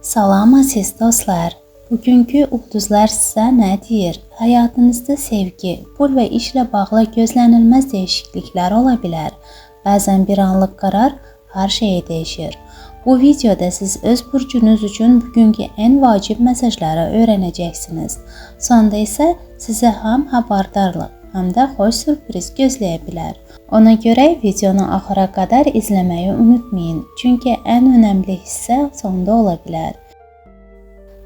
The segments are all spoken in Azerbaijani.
Salam aziz dostlar. Bugünkü ulduzlar sizə nə deyir? Həyatınızda sevgi, pul və işlə bağlı gözlənilməz dəyişikliklər ola bilər. Bəzən bir anlıq qərar hər şeyi dəyişir. Bu videoda siz öz burcunuz üçün bugünkü ən vacib mesajları öyrənəcəksiniz. Sonda isə sizə həm xəbərdarlıq, həm də xoş sürpriz gözləyə bilər. Ona görə videonu axıra qədər izləməyi unutmayın, çünki ən önəmli hissə sonda ola bilər.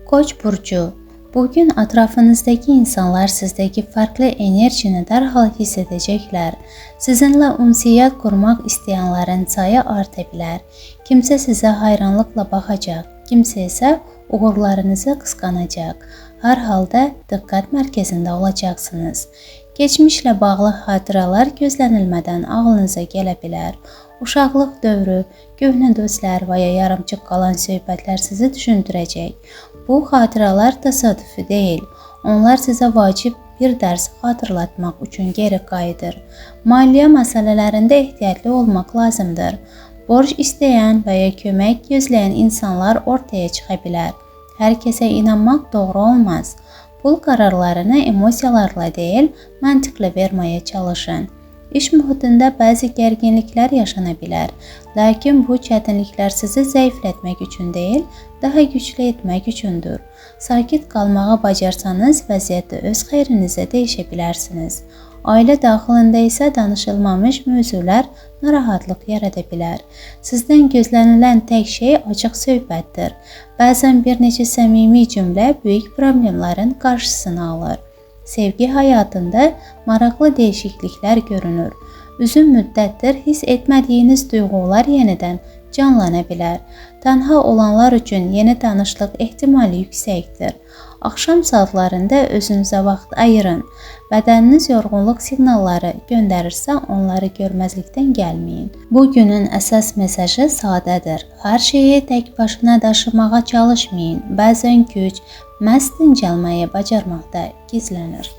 Koç burcu. Bugün ətrafınızdakı insanlar sizdəki fərqli enerjini dərhal hiss edəcəklər. Sizinlə ünsiyyət qurmaq istəyənlərin sayı arta bilər. Kimsə sizə hayranlıqla baxacaq, kimsə isə uğurlarınızı qısqanacaq. Hər halda diqqət mərkəzində olacaqsınız. Keçmişlə bağlı xatirələr gözlənilmədən ağlınıza gələ bilər. Uşaqlıq dövrü, köhnə dostlar və ya yarımçıq qalan söhbətlər sizi düşündürəcək. Bu xatirələr təsadüfi deyil. Onlar sizə vacib bir dərs xatırlatmaq üçün geri qayıdır. Maliyyə məsələlərində ehtiyatlı olmaq lazımdır. Borc istəyən və ya kömək gözləyən insanlar ortaya çıxa bilər. Hər kəsə inanmaq doğru olmaz. Pul qərarlarını emosiyalarla deyil, məntiqlə verməyə çalışın. İş mühitində bəzi gərginliklər yaşana bilər, lakin bu çətinliklər sizi zəiflətmək üçün deyil, daha güclü etmək üçündür. Sakit qalmağı bacarsanız, vəziyyəti öz xeyrinizə dəyişə bilərsiniz. Ailə daxilində isə danışılmamış mövzular narahatlıq yarada bilər. Sizdən gözlənilən tək şey açıq söhbətdir. Bəzən bir neçə səmimi cümlə böyük problemlərin qarşısını alır. Sevgi həyatında maraqlı dəyişikliklər görünür. Uzun müddətdir hiss etmədiyiniz duyğular yenidən canlana bilər. Tənha olanlar üçün yeni tanışlıq ehtimali yüksəkdir. Axşam saatlarında özünüzə vaxt ayırın. Bədəniniz yorğunluq siqnalları göndərirsə, onları görməzlikdən gəlməyin. Bu günün əsas mesajı sadədir. Hər şeyi tək başına daşımağa çalışmayın. Bəzən güc məhz dincəlməyi bacarmaqda gizlənir.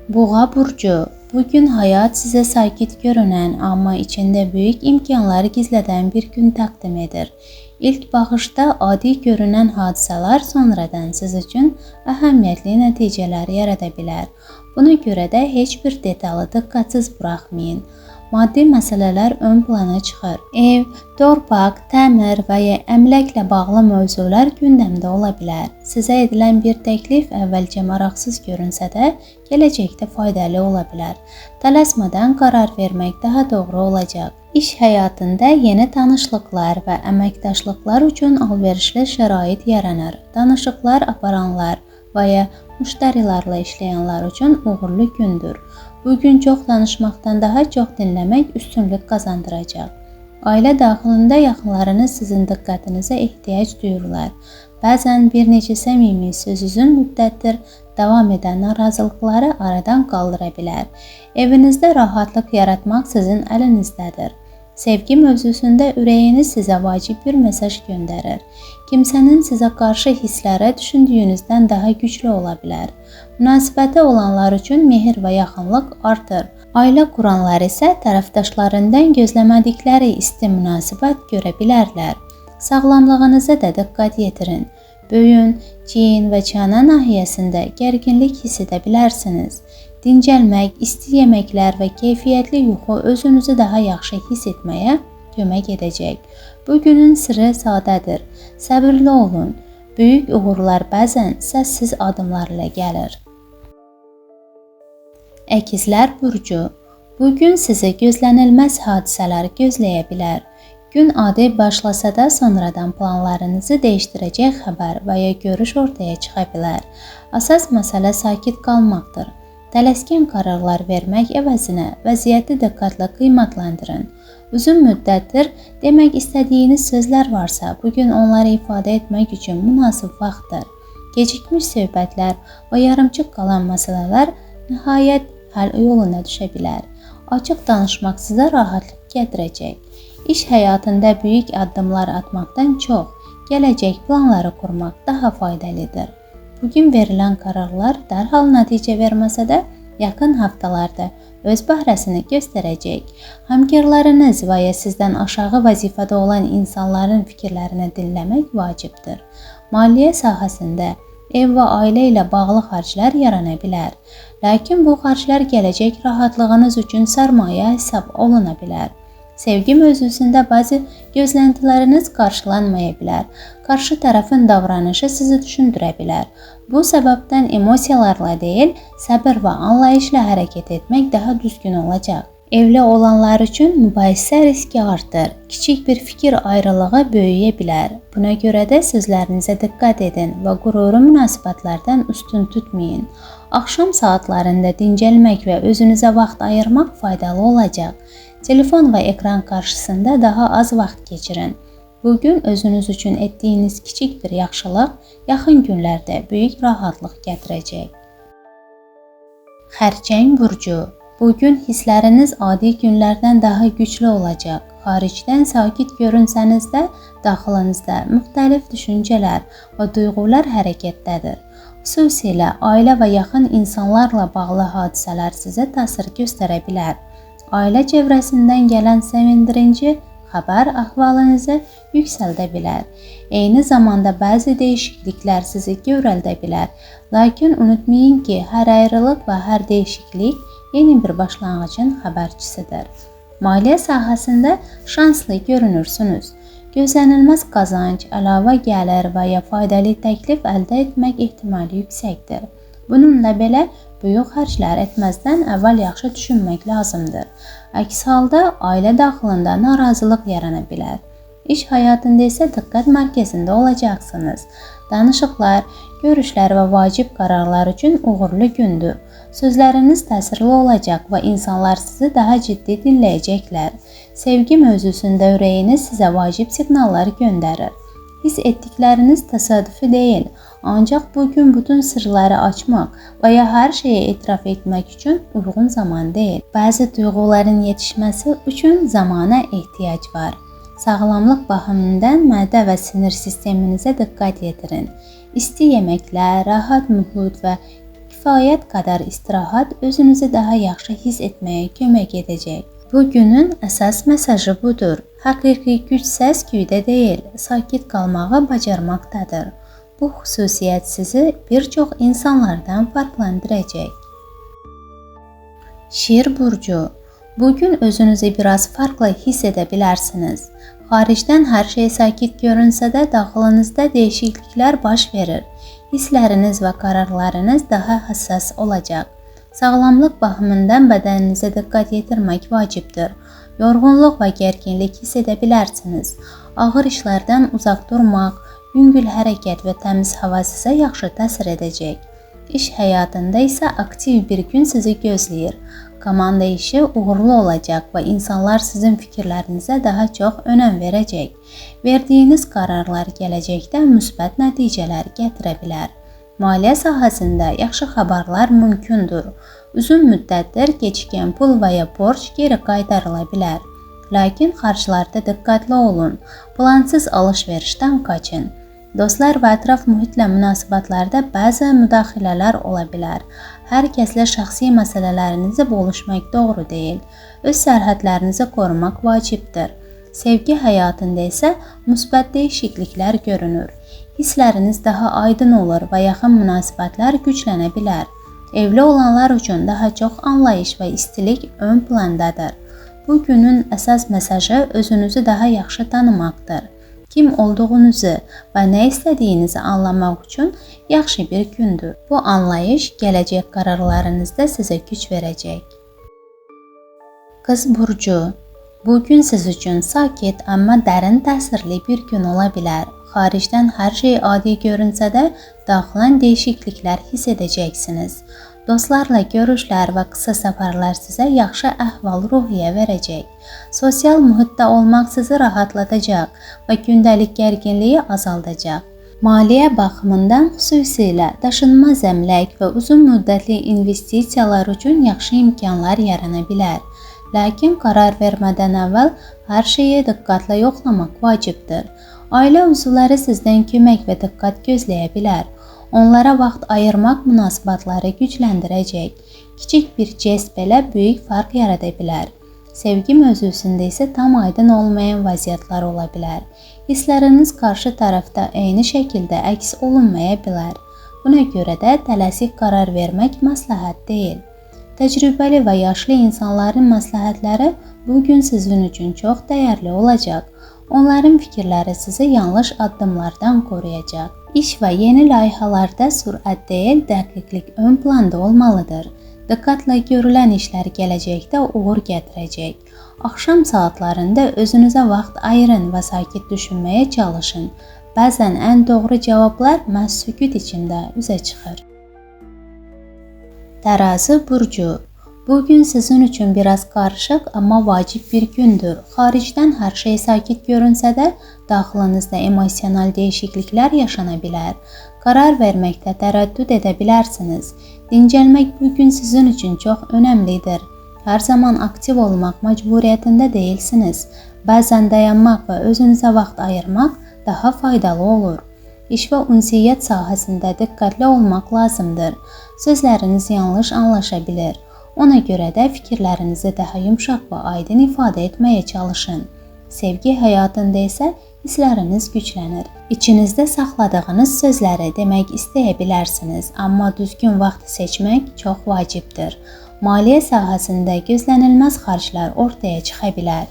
Boğa burcu. Bugün həyat sizə sakit görünən, amma içində böyük imkanlar gizlədən bir gün təqdim edir. İlk baxışda adi görünən hadisələr sonradan siz üçün əhəmiyyətli nəticələr yarada bilər. Buna görə də heç bir detalı diqqətsiz buraxmayın. Maddi məsələlər ön plana çıxır. Ev, torpaq, təmir və ya əmlakla bağlı mövzular gündəmdə ola bilər. Sizə edilən bir təklif əvvəlcə maraqsız görünsə də, gələcəkdə faydalı ola bilər. Tələsmədən qərar vermək daha doğru olacaq. İş həyatında yeni tanışlıqlar və əməkdaşlıqlar üçün əlverişli şərait yaranır. Danışıqlar aparanlar və ya müştərilərlə işləyənlər üçün uğurlu gündür. Bugün çox danışmaqdan daha çox dinləmək üstünlük qazandıracaq. Ailə daxilində yaxınlarınız sizin diqqətinizə ehtiyac duyurlar. Bəzən bir neçə səmimi söz uzun müddətdir davam edən narazılıqları aradan qaldıra bilər. Evinizdə rahatlıq yaratmaq sizin əlinizdədir. Sevgi mövzusunda ürəyiniz sizə vacib bir mesaj göndərir. Kimsənin sizə qarşı hissləri düşündüyünüzdən daha güclü ola bilər. Münasibəti olanlar üçün mehr və yaxınlıq artır. Ailə quranlar isə tərəfdaşlarından gözləmədikləri isti münasibət görə bilərlər. Sağlamlığınıza da diqqət yetirin. Böyün, çiyin və çana nahiyəsində gərginlik hiss edə bilərsiniz. Dincəlmək, isti yeməklər və keyfiyyətli yuxu özünüzü daha yaxşı hiss etməyə kömək edəcək. Bugünün sırrı sadədir. Səbirli olun. Böyük uğurlar bəzən səssiz addımlarla gəlir. Əkizlər burcu. Bugün sizi gözlənilməz hadisələr gözləyə bilər. Gün adi başlasa da sonradan planlarınızı dəyişdirəcək xəbər və ya görüş ortaya çıxa bilər. Əsas məsələ sakit qalmaqdır. Tələskən qərarlar vermək əvəzinə vəziyyəti diqqətlə qiymətləndirin. Uzun müddətdir demək istədiyiniz sözlər varsa, bugün onları ifadə etmək üçün münasib vaxtdır. Gecikmiş söhbətlər və yarımçıq qalan məsələlər nəhayət həll yoluna düşə bilər. Açıq danışmaq sizə rahatlıq gətirəcək. İş həyatında böyük addımlar atmaqdan çox, gələcək planları qurmaq daha faydalıdır. Bugün verilən qərarlar dərhal nəticə verməsə də, yaxın haftalarda öz bəhrəsini göstərəcək. Həmkarlarınız və ya sizdən aşağı vəzifədə olan insanların fikirlərini dinləmək vacibdir. Maliyyə sahəsində ev və ailə ilə bağlı xərclər yarana bilər. Lakin bu xərclər gələcək rahatlığınız üçün sərmayə hesab oluna bilər. Sevgi mövzusunda bəzi gözləntiləriniz qarşılanmaya bilər. Qarşı tərəfin davranışı sizi düşündürə bilər. Bu səbəbdən emosiyalarla deyil, səbir və anlayışla hərəkət etmək daha düzgün olacaq. Evli olanlar üçün mübahisə riski artır. Kiçik bir fikir ayrılığı böyüyə bilər. Buna görə də sözlərinizə diqqət edin və qüruri münasibətlərdən üstün tutmayın. Axşam saatlarında dincəlmək və özünüzə vaxt ayırmaq faydalı olacaq. Telefon və ekran qarşısında daha az vaxt keçirin. Bugün özünüz üçün etdiyiniz kiçik bir yaxşılıq yaxın günlərdə böyük rahatlıq gətirəcək. Xərçəng burcu. Bugün hissləriniz adi günlərdən daha güclü olacaq. Xaricdən sakit görünsəniz də, daxilınızda müxtəlif düşüncələr və duyğular hərəkətdədir. Xüsusilə ailə və yaxın insanlarla bağlı hadisələr sizə təsir göstərə bilər. Ailə çevrəsindən gələn sevindirici xəbər əhvalınızı yüksəldə bilər. Eyni zamanda bəzi dəyişikliklər sizi gövrəldə bilər. Lakin unutmayın ki, hər ayrılıq və hər dəyişiklik yeni bir başlanğıcın xəbərçisidir. Maliyyə sahəsində şanslı görünürsünüz. Gözlənilməz qazanc, əlavə gəlir və ya faydalı təklif əldə etmək ehtimali yüksəkdir. Bununla belə, böyük xərclər etməzdən əvvəl yaxşı düşünmək lazımdır. Əks halda ailə daxilində narazılıq yarana bilər. İş həyatında isə diqqət mərkəzində olacaqsınız. Danışıqlar, görüşlər və vacib qararlar üçün uğurlu gündür. Sözləriniz təsirli olacaq və insanlar sizi daha ciddi dinləyəcəklər. Sevgi mövzusunda ürəyiniz sizə vacib siqnallar göndərir. Hiss etdikləriniz təsadüfi deyil, ancaq bugün bütün sırları açmaq və ya hər şeyi etiraf etmək üçün uyğun zaman deyil. Bəzi duyğuların yetişməsi üçün zamana ehtiyac var. Sağlamlıq baxımından mədə və sinir sisteminizə diqqət yetirin. İsti yeməklər, rahat mühit və kifayət qədər istirahət özünüzü daha yaxşı hiss etməyə kömək edəcək. Bugünün əsas mesajı budur. Həqiqi güc səs-küydə deyil, sakit qalmağı bacarmaqdadır. Bu xüsusiyyət sizi bir çox insanlardan farqlandıracaq. Şir burcu. Bugün özünüzü biraz farklı hiss edə bilərsiniz. Xaricdən hər şey sakit görünsə də daxilınızda dəyişikliklər baş verir. Hissləriniz və qararlarınız daha həssas olacaq. Sağlamlıq baxımından bədəninizə diqqət yetirmək vacibdir. Yorğunluq və gərginlik hiss edə bilərsiniz. Ağır işlərdən uzaq durmaq, yüngül hərəkət və təmiz hava sizə yaxşı təsir edəcək. İş həyatında isə aktiv bir gün sizi gözləyir. Komanda işi uğurlu olacaq və insanlar sizin fikirlərinizə daha çox önəm verəcək. Verdiyiniz qararlar gələcəkdə müsbət nəticələr gətirə bilər. Maliyyə sahəsində yaxşı xəbərlər mümkündür. Uzun müddətdir gecikən pul və ya borc geri qaytarıla bilər. Lakin xərclərdə diqqətli olun. Plansız alış-verişdən qaçın. Dostlar və ətraf mühitlə münasibətlərdə bəzi müdaxilələr ola bilər. Hər kəslə şəxsi məsələlərinizi bölüşmək doğru deyil. Öz sərhədlərinizi qorumaq vacibdir. Sevgi həyatında isə müsbət dəyişikliklər görünür. Hissləriniz daha aydın olur və yaxın münasibətlər güclənə bilər. Evli olanlar üçün daha çox anlayış və istilik ön plandadır. Bu günün əsas mesajı özünüzü daha yaxşı tanımaqdır. Kim olduğunuzu və nə istədiyinizi anlamaq üçün yaxşı bir gündür. Bu anlayış gələcək qararlarınızda sizə güc verəcək. Qız burcu. Bugün siz üçün sakit, amma dərin təsirli bir gün ola bilər. Xaricdən hər şey adi görünsə də, daxilən dəyişikliklər hiss edəcəksiniz. Dostlarla görüşlər və qısa səfərlər sizə yaxşı əhval-ruhiyyə verəcək. Sosial mühitdə olmaq sizi rahatladacaq və gündəlik gərginliyi azaldacaq. Maliyyə baxımından xüsusilə daşınmaz əmlak və uzun müddətli investisiyalar üçün yaxşı imkanlar yarana bilər. Lakin qərar vermədən əvvəl hər şeyi diqqətlə yoxlamaq vacibdir. Ailə üzvləri sizdən kömək və diqqət gözləyə bilər. Onlara vaxt ayırmaq münasibətləri gücləndirəcək. Kiçik bir jest belə böyük fərq yarada bilər. Sevgi mövzusunda isə tam aydın olmayan vəziyyətlər ola bilər. Hissləriniz qarşı tərəfdə eyni şəkildə əks olunmaya bilər. Buna görə də tələsik qərar vermək məsləhət deyil. Təcrübəli və yaşlı insanların məsləhətləri bugün sizin üçün çox dəyərli olacaq. Onların fikirləri sizi yanlış addımlardan qoruyacaq. İş və yeni layihələrdə sürət deyil, dəqiqlik ön planda olmalıdır. Diqqətlə görülən işlər gələcəkdə uğur gətirəcək. Axşam saatlarında özünüzə vaxt ayırın və sakit düşünməyə çalışın. Bəzən ən doğru cavablar məhz sükut içində üzə çıxır. Terazi burcu. Bugün sizin üçün biraz qarışıq, amma vacib bir gündür. Xaricdən hər şey sakit görünsə də, daxilinizdə emosional dəyişikliklər yaşana bilər. Qərar verməkdə tərəddüd edə bilərsiniz. Dincəlmək bugün sizin üçün çox önəmlidir. Hər zaman aktiv olmaq məcburiyyətində deyilsiniz. Bəzən dayanmaq və özünüzə vaxt ayırmaq daha faydalı olur. İş və ünsiyyət sahəsində diqqətli olmaq lazımdır. Sözləriniz yanlış anlaşa bilər. Ona görə də fikirlərinizi daha yumşaq və aydın ifadə etməyə çalışın. Sevgi həyatında isə hissləriniz güclənir. İçinizdə saxladığınız sözləri demək istəyə bilərsiniz, amma düzgün vaxtı seçmək çox vacibdir. Maliyyə sahəsində gözlənilməz xərclər ortaya çıxa bilər.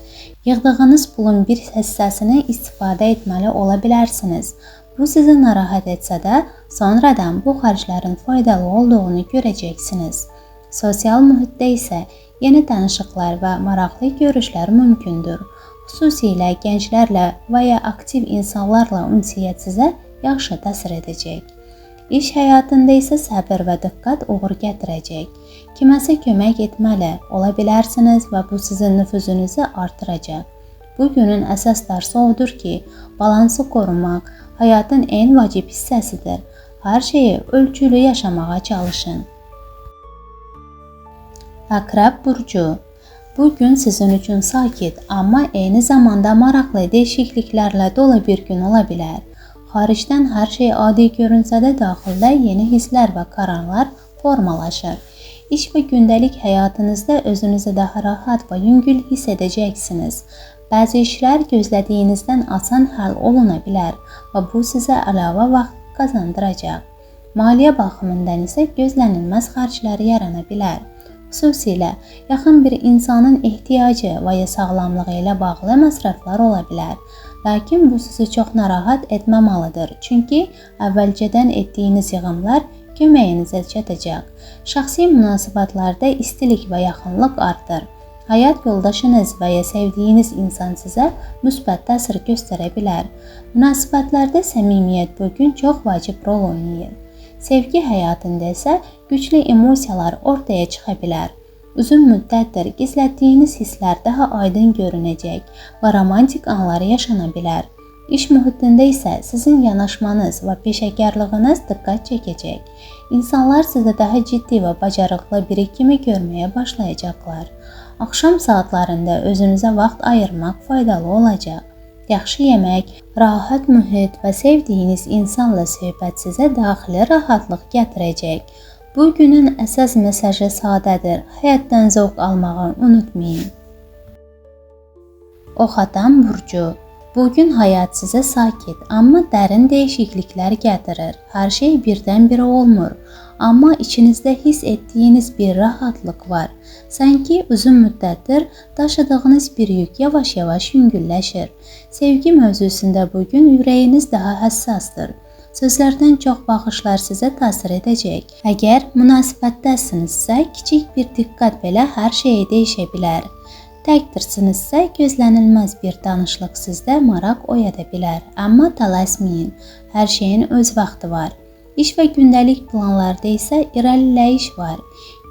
Yığdığınız pulun bir hissəsini istifadə etməli ola bilərsiniz. Bu sizi narahat etsə də, sonradan bu xərclərin faydalı olduğunu görəcəksiniz. Sosial mühitdə isə yeni tanışıqlar və maraqlı görüşlər mümkündür. Xüsusilə gənclərlə və ya aktiv insanlarla ünsiyyət sizə yaxşı təsir edəcək. İş həyatında isə səbir və diqqət uğur gətirəcək. Kiməsə kömək etməli ola bilərsiniz və bu sizin nüfuzunuzu artıracaq. Bugünün əsas dərsi odur ki, balansı qorumaq həyatın ən vacib hissəsidir. Hər şeyi ölçülü yaşamağa çalışın. Akrep burcu. Bugün sizin üçün sakit, amma eyni zamanda maraqlı dəyişikliklərlə dolu bir gün ola bilər. Xaricdən hər şey adi görünsə də daxildə yeni hisslər və qərarlar formalaşır. İş və gündəlik həyatınızda özünüzü daha rahat və yüngül hiss edəcəksiniz. Bəzi işlər gözlədiyinizdən asan həll oluna bilər və bu sizə əlavə vaxt qazandıracaq. Maliyyə baxımından isə gözlənilməz xərclər yarana bilər. Xüsusilə yaxın bir insanın ehtiyacı və ya sağlamlığı ilə bağlı məsrəflər ola bilər. Lakin bu sizi çox narahat etməməlidir, çünki əvvəlcədən etdiyiniz yığımlar köməyinizə çatacaq. Şəxsi münasibətlərdə istilik və yaxınlıq artır. Həyat yoldaşınız və ya sevdiyiniz insan sizə müsbət təsir göstərə bilər. Münasibətlərdə səmimiyyət bugün çox vacib rol oynayır. Sevgi həyatında isə güclü emosiyalar ortaya çıxa bilər. Uzun müddətdir gizlətdiyiniz hisslər daha aydın görünəcək və romantik anlar yaşana bilər. İş mühitində isə sizin yanaşmanız və peşəkarlığınız diqqət çəkəcək. İnsanlar sizi daha ciddi və bacarıqlı biri kimi görməyə başlayacaqlar. Axşam saatlarında özünüzə vaxt ayırmaq faydalı olacaq. Yaxşı yemək, rahat mühit və sevdiyiniz insanla söhbət sizə daxili rahatlıq gətirəcək. Bu günün əsas mesajı sadədir. Həyatdan zövq almağı unutmayın. Oxatan burcu. Bugün həyat sizə sakit, amma dərin dəyişikliklər gətirir. Hər şey birdən-birə olmur. Amma içinizdə hiss etdiyiniz bir rahatlıq var. Sanki uzun müddətdir daşıdığınız bir yük yavaş-yavaş yüngülləşir. Sevgi mövzusunda bugün ürəyiniz daha həssasdır. Sözlərdən çox baxışlar sizə təsir edəcək. Əgər münasibətdəsinizsə, kiçik bir diqqət belə hər şeyi dəyişə bilər. Təkdirsinizsə, gözlənilməz bir tanışlıq sizdə maraq oyada bilər. Amma tələsməyin, hər şeyin öz vaxtı var. İş və gündəlik planlarda isə irəliləyiş var.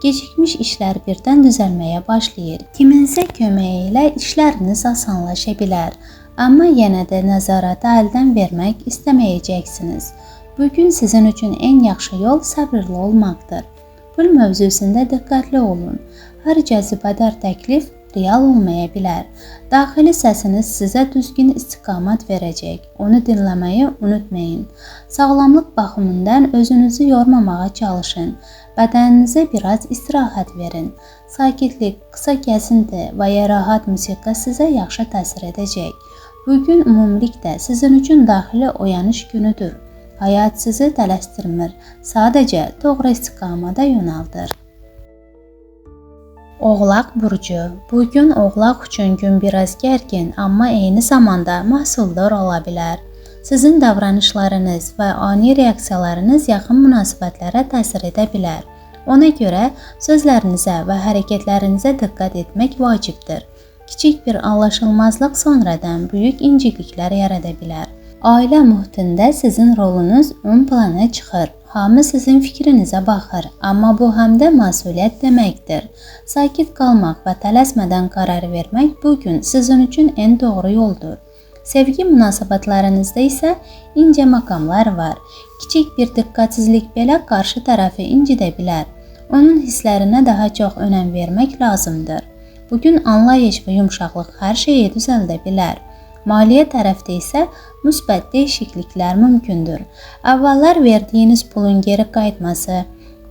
Gecikmiş işlər birdən düzəlməyə başlayır. Kiminsə köməyi ilə işləriniz asanlaşa bilər. Amma yenə də nəzarəti əldən vermək istəməyəcəksiniz. Bugün sizin üçün ən yaxşı yol səbirli olmaqdır. Pul mövzusunda diqqətli olun. Hər cazibədar təklif real olmaya bilər. Daxili səsiniz sizə düzgün istiqamət verəcək. Onu dinləməyi unutmayın. Sağlamlıq baxımından özünüzü yormamağa çalışın. Bədəninizə biraz istirahət verin. Sakitlik, qısa gəzinti və ya rahat musiqi sizə yaxşı təsir edəcək. Bugün ümumilikdə sizin üçün daxili oyanış günüdür. Həyat sizi tələsdirmir, sadəcə doğru istiqamətə yönəldir. Oğlaq burcu. Bugün Oğlaq üçün gün biraz gərgin, amma eyni zamanda məhsuldar ola bilər. Sizin davranışlarınız və ani reaksiyalarınız yaxın münasibətlərə təsir edə bilər. Ona görə sözlərinizə və hərəkətlərinizə diqqət etmək vacibdir. Kiçik bir anlaşılmazlıq sonradan böyük incikliklər yarada bilər. Ailə mühitində sizin rolunuz ön plana çıxır. Hamı sizin fikrinizə baxır, amma bu həm də məsuliyyət deməkdir. Sakit qalmaq və tələsmədən qərar vermək bugün sizin üçün ən doğru yoldur. Sevgi münasibətlərinizdə isə incə məqamlar var. Kiçik bir diqqətsizlik belə qarşı tərəfi incidə bilər. Onun hisslərinə daha çox önəm vermək lazımdır. Bugün anlayış və yumşaqlıq hər şeyi düzəldə bilər. Maliyyə tərəfdə isə müsbət dəyişikliklər mümkündür. Əvvəllər verdiyiniz pulun geri qayıtması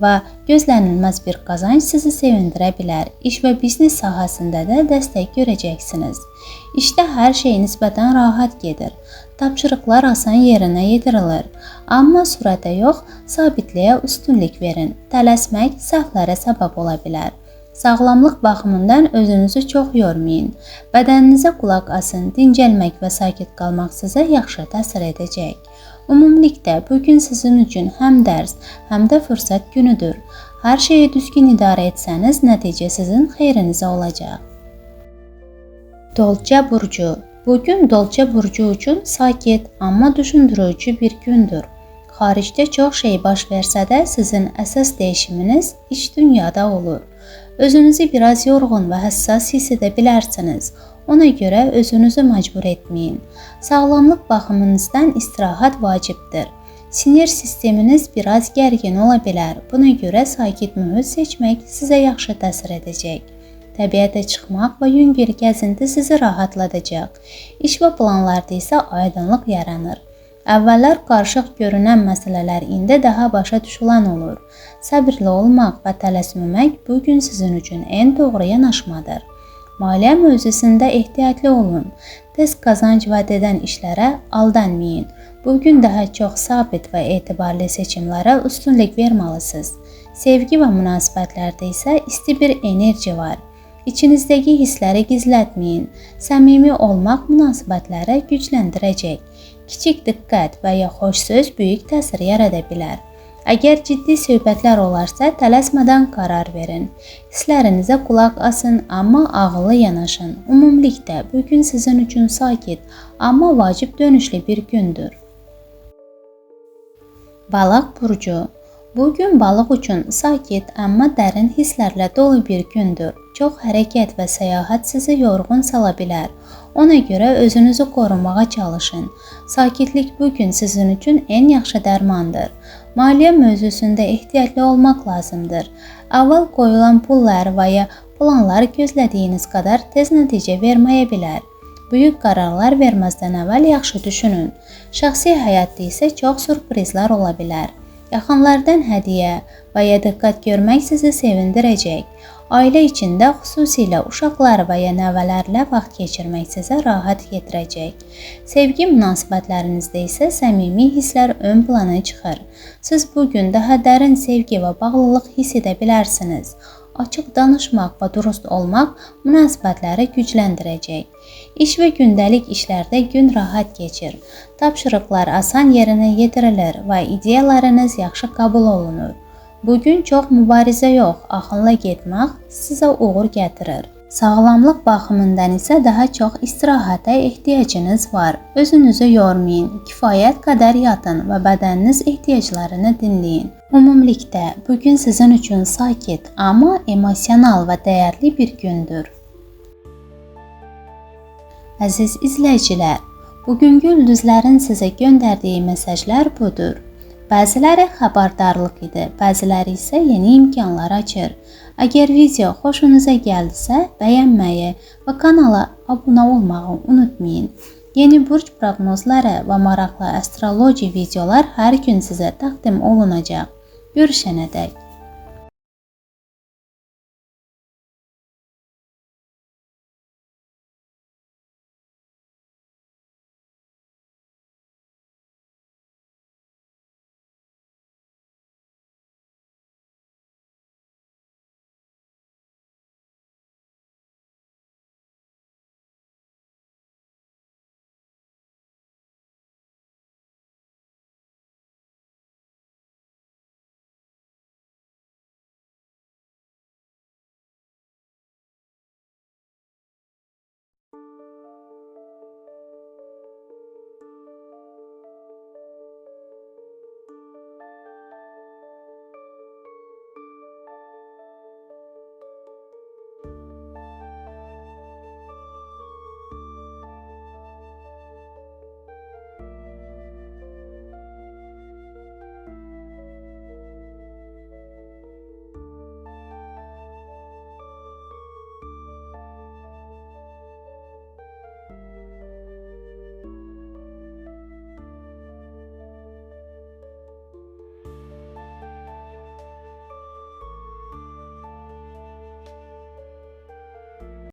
və gözlənilməz bir qazanc sizi sevindirə bilər. İş və biznes sahəsində də dəstək görəcəksiniz. İşdə hər şey nisbətən rahat gedir. Tapşırıqlar asan yerinə yetirilir. Amma sürətə yox, sabitliyə üstünlük verin. Tələsmək səhvlərə səbəb ola bilər. Sağlamlıq baxımından özünüzü çox yormayın. Bədəninizə qulaq asın, dincəlmək və sakit qalmaq sizə yaxşı təsir edəcək. Ümumilikdə bugün sizin üçün həm dərs, həm də fürsət günüdür. Hər şeyi düzgün idarə etsəniz, nəticə sizin xeyrinizə olacaq. Dolça burcu. Bugün Dolça burcu üçün sakit, amma düşündürücü bir gündür. Xaricdə çox şey baş versə də sizin əsas dəyişiminiz iç dünyada olur. Özünüzü biraz yorğun və həssas hiss edə bilərsiniz. Ona görə özünüzü məcbur etməyin. Sağlamlıq baxımınızdan istirahət vacibdir. Sinir sisteminiz biraz gərgin ola bilər. Buna görə sakit mühit seçmək sizə yaxşı təsir edəcək. Təbiətə çıxmaq və yüngül gəzinti sizi rahatladacaq. İş və planlarda isə aydınlıq yaranır. Əvvəllər qarışıq görünən məsələlər indi daha başa düşülən olur. Səbirli olmaq və tələsməmək bugün sizin üçün ən doğru yanaşmadır. Maliyyə mövzusunda ehtiyatlı olun. Tez qazanc vəd edən işlərə aldanmayın. Bugün daha çox sabit və etibarlı seçimlərə üstünlük verməlisiniz. Sevgi və münasibətlərdə isə isti bir enerji var. İçinizdəki hissləri gizlətməyin. Səmimi olmaq münasibətlərə gücləndirəcək. Kiçik diqqət və ya xoş söz böyük təsir yarada bilər. Əgər ciddi söhbətlər olarsa, tələsmədən qərar verin. Hisslərinizə qulaq asın, amma ağıllı yanaşın. Ümumilikdə bugün sizin üçün sakit, amma vacib dönüşlü bir gündür. Balıq burcu. Bugün balıq üçün sakit, amma dərin hisslərlə dolu bir gündür. Çox hərəkət və səyahət sizi yorğun sala bilər. Ona görə özünüzü qorumağa çalışın. Sakitlik bugün sizin üçün ən yaxşı dərmandır. Maliyyə mövzusunda ehtiyatlı olmaq lazımdır. Əvvəl qoyulan pullar və ya planlar gözlədiyiniz qədər tez nəticə verməyə bilər. Böyük qərarlar verməzdən əvvəl yaxşı düşünün. Şəxsi həyatda isə çox sürprizlər ola bilər. Yaxınlardan hədiyyə və ya diqqət görmək sizi sevindirəcək. Ailə içində xüsusilə uşaqlar və ya nəvələrlə vaxt keçirmək sizə rahat getirəcək. Sevgi münasibətlərinizdə isə səmimi hisslər ön plana çıxır. Siz bugün daha dərin sevgi və bağlılıq hiss edə bilərsiniz. Açıq danışmaq və dürüst olmaq münasibətləri gücləndirəcək. İş və gündəlik işlərdə gün rahat keçir. Tapşırıqlar asan yerinə yetirilir və ideyalarınız yaxşı qəbul olunur. Bugün çox mübarizə yox, axınla getmək sizə uğur gətirir. Sağlamlıq baxımından isə daha çox istirahətə ehtiyacınız var. Özünüzü yormayın, kifayət qədər yatın və bədəniniz ehtiyaclarını dinləyin. Ümumilikdə bugün sizin üçün sakit, amma emosional və dəyərli bir gündür. Əziz izləyicilər, bugünkü ulduzların sizə göndərdiyi mesajlar budur. Bəziləri xəbərdarlıq idi, bəziləri isə yeni imkanlar açır. Əgər video xoşunuza gəldisə, bəyənməyi və kanala abunə olmağı unutmayın. Yeni burc proqnozları və maraqlı astroloji videolar hər gün sizə təqdim olunacaq. Görüşənədək.